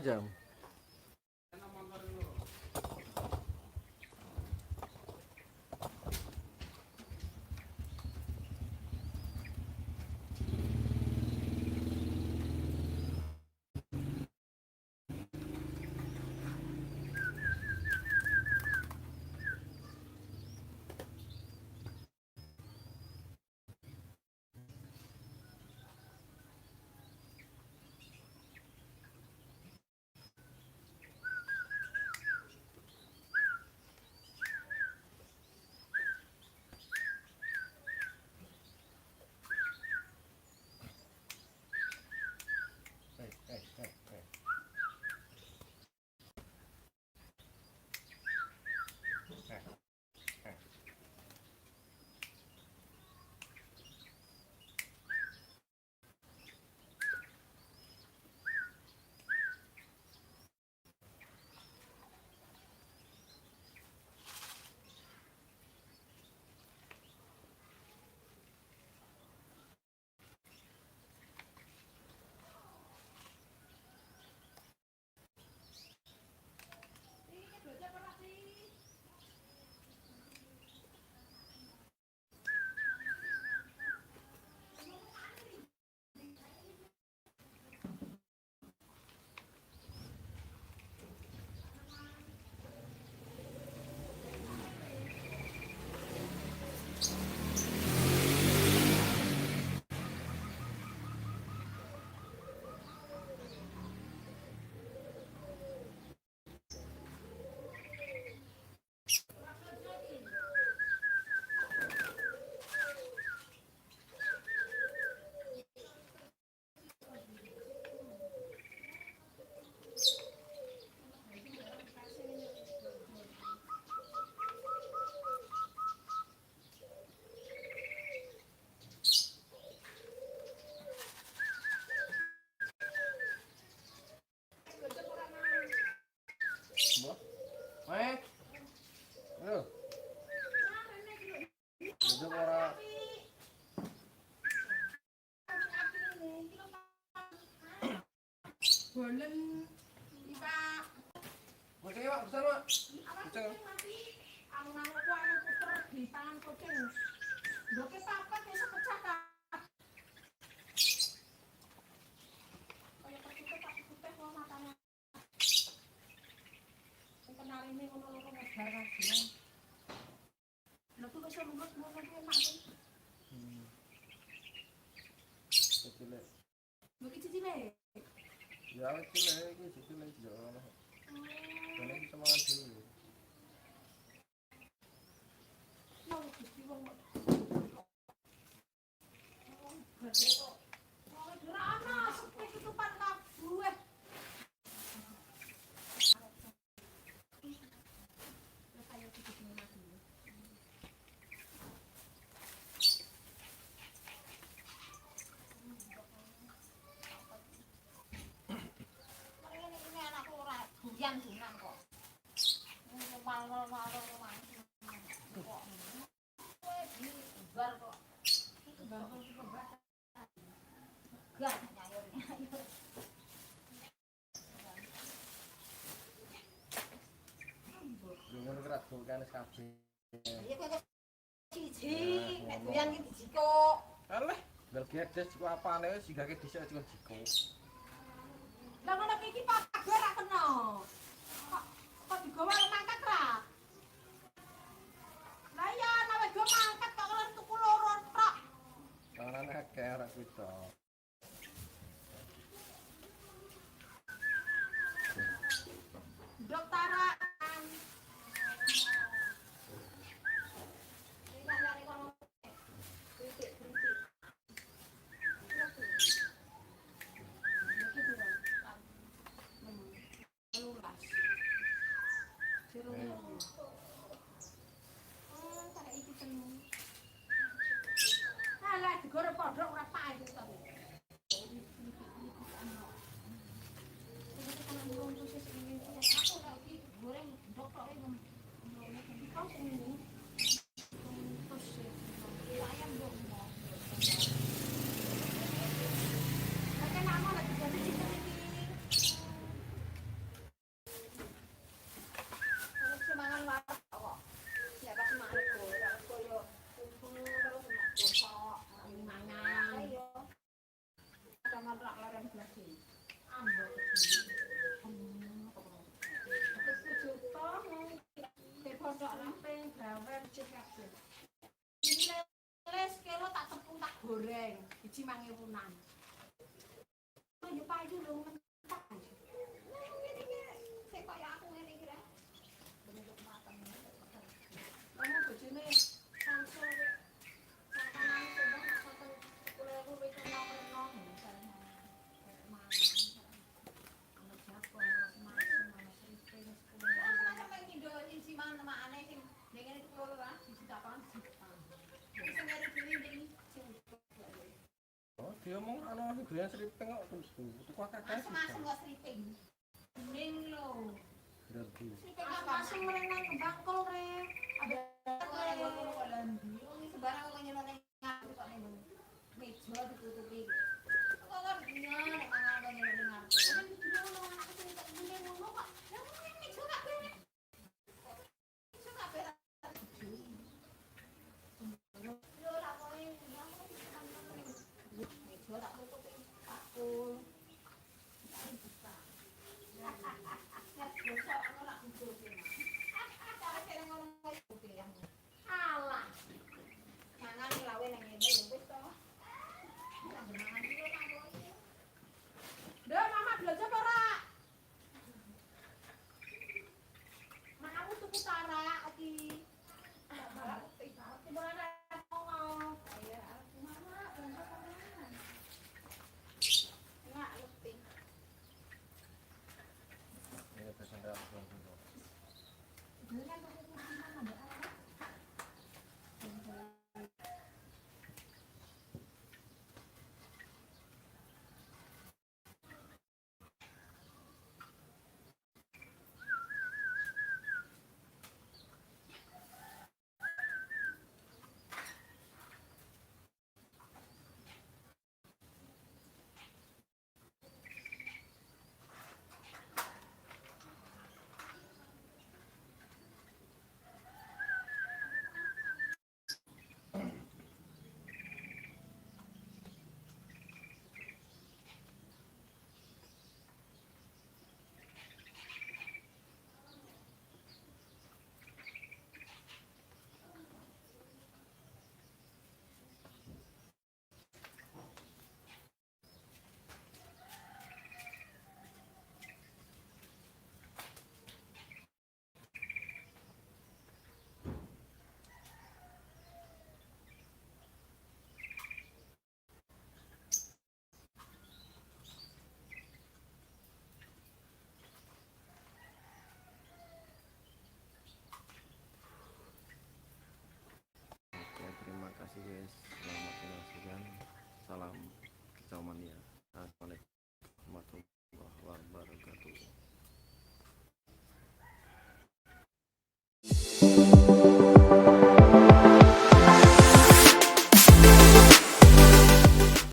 jam. Bolen Pak. Oke, Pak, besar, Pak. Besar. Anu-anu ku anu puter di tangan kucing. Ndoke papat iso pecah Kak. Kaya perkutut tak putih kok matanya. Sing kenarine ngono lho ngebar kajian. Lha kok iso lumut ngono ki enak iki. Kecil. Lho iki cicile. Ya, kecil iki kecil yo. Ini kita makan dulu. Mau Gusti wong kok. Ora ana sepi tutupan kabeh. Yang dunan kok. Mal-mal kok. Kowe di bar kok. Bar kok kebak. Gak nyayur-nyayur. Dengan kerat bukan kabeh. Ya kok siji, nek doyan iki dijikuk. Alah, bel gedes ku apane sigake dhisik cukup jiko. Lah ngono iki pagar ra kena. Kok digawa mangkat ra? Lah ya ana wis go mangkat kok kalian tuku loro tok. Tangan akeh ora kuwi to. Dokteran. Alah digoreng pondok ora payu to. kodok ramping gawe cek kabeh. Lele sekilo tak tepung tak goreng, biji 5.000-an. Yo payu lho mentak. Sik kaya aku ngene iki rek. Bentuk mateng. Kamu bojone samsul sampeyan coba satu kuliah ku wis nong-nong. Oh, dia mau anu doyan seripeng kok tuku akeh-akeh. Masuk nggak stripping. Ning lho. Berarti. Stripping kan masuk mereng nang kembangkol rek. Ada Sebarang kok nyeleneh ngatur kok ning meja ditutupi. Kok kan dunia nek mangan kok nyeleneh ngatur. kan dulu anak kecil tak ngene ngono kok. Lah mungkin meja kabeh. Meja kabeh. Yo ora kowe yang meja tak tutupi pakul. Alah. Mangan lawe nang ngene lho wis to. Mangan iki kok tak boleh. Dah mama belanja apa ora? Mamamu tuku tarak iki. Gimana ngomong? Saya aku mama belanja panganan. Enggak lebih. Ini pesan dari aku. Dengan tuku